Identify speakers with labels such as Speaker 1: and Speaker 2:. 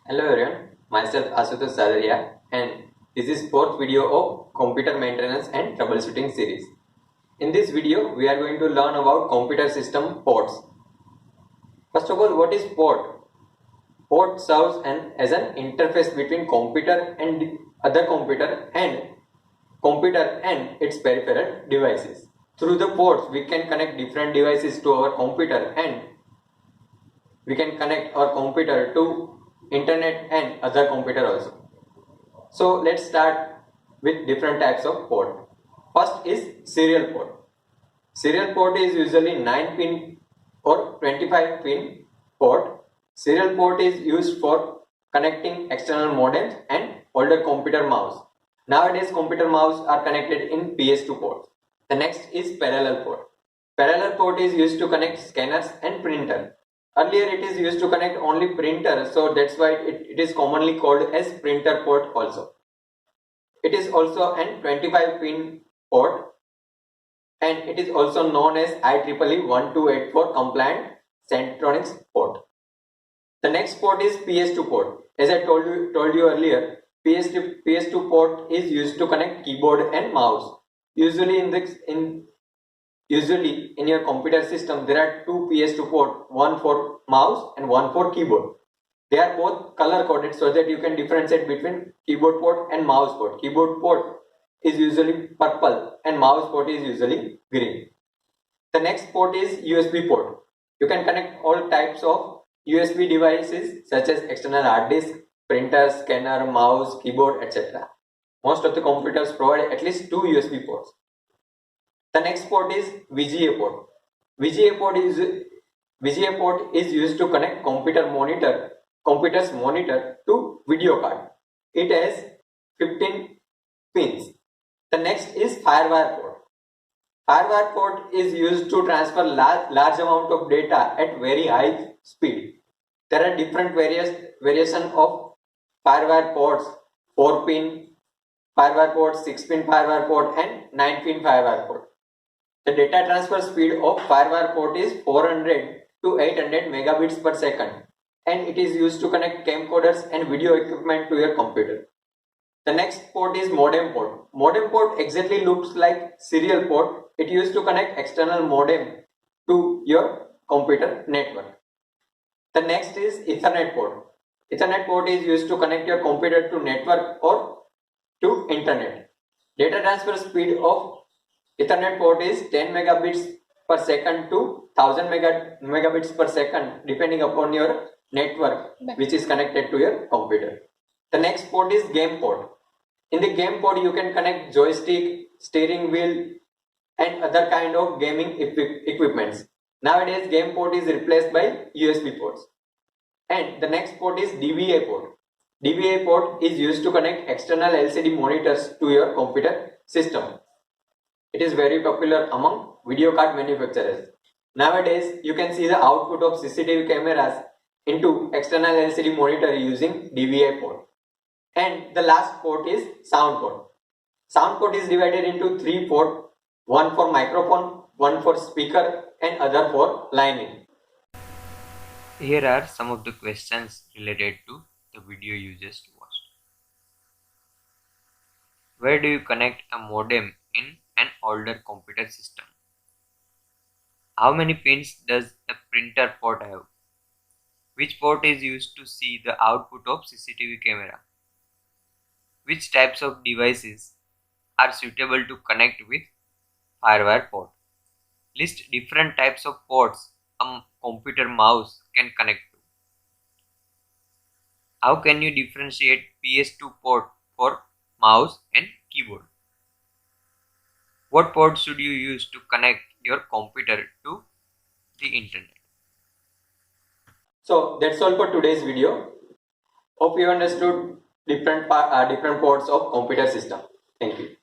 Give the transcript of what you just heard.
Speaker 1: Hello everyone, myself Asutosh Sadaria and this is fourth video of computer maintenance and troubleshooting series. In this video, we are going to learn about computer system ports. First of all, what is port? Port serves as an interface between computer and computer and its peripheral devices. Through the ports, we can connect different devices to our computer and we can connect our computer to internet and other computer also. So let's start with different types of port. First is serial port. Serial port is usually 9 pin or 25 pin port. Serial port is used for connecting external modems and older computer mouse. Nowadays computer mouse are connected in PS2 port. The next is parallel port. Parallel port is used to connect scanners and printer. Earlier it is used to connect only printer, so that's why it is commonly called as printer port also. It is also an 25 pin port and it is also known as IEEE 1284 compliant Centronics port. The next port is PS2 port. As I told you earlier, PS2 port is used to connect keyboard and mouse. Usually in your computer system there are two PS2 port, one for mouse and one for keyboard. They are both color coded so that you can differentiate between keyboard port and mouse port. Keyboard port is usually purple and mouse port is usually green. The next port is USB port. You can connect all types of USB devices such as external hard disk, printer, scanner, mouse, keyboard, etc. Most of the computers provide at least two USB ports. The next port is VGA port. VGA port is used to connect computer's monitor to video card. It has 15 pins. The next is Firewire port. Firewire port is used to transfer large amount of data at very high speed. There are different variation of Firewire ports: 4-pin Firewire port, 6-pin Firewire port, and 9-pin Firewire port. The data transfer speed of Firewire port is 400 to 800 megabits per second and it is used to connect camcorders and video equipment to your computer. The next port is modem port. Modem port exactly looks like serial port. It used to connect external modem to your computer network. The next is Ethernet port. Ethernet port is used to connect your computer to network or to internet. Data transfer speed of Ethernet port is 10 megabits per second to 1000 megabits per second depending upon your network which is connected to your computer. The next port is game port. In the game port you can connect joystick, steering wheel and other kind of gaming equipments. Nowadays game port is replaced by USB ports. And the next port is DVA port. DVA port is used to connect external LCD monitors to your computer system. It is very popular among video card manufacturers. Nowadays, you can see the output of CCTV cameras into external LCD monitor using DVI port. And the last port is sound port. Sound port is divided into three ports, one for microphone, one for speaker and other for line in.
Speaker 2: Here are some of the questions related to the video you just watched. Where do you connect a modem in an older computer system? How many pins does a printer port have? Which port is used to see the output of CCTV camera? Which types of devices are suitable to connect with Firewire port? List different types of ports a computer mouse can connect to. How can you differentiate PS2 port for mouse and keyboard? What port should you use to connect your computer to the internet?
Speaker 1: So that's all for today's video. Hope you understood different ports of computer system. Thank you.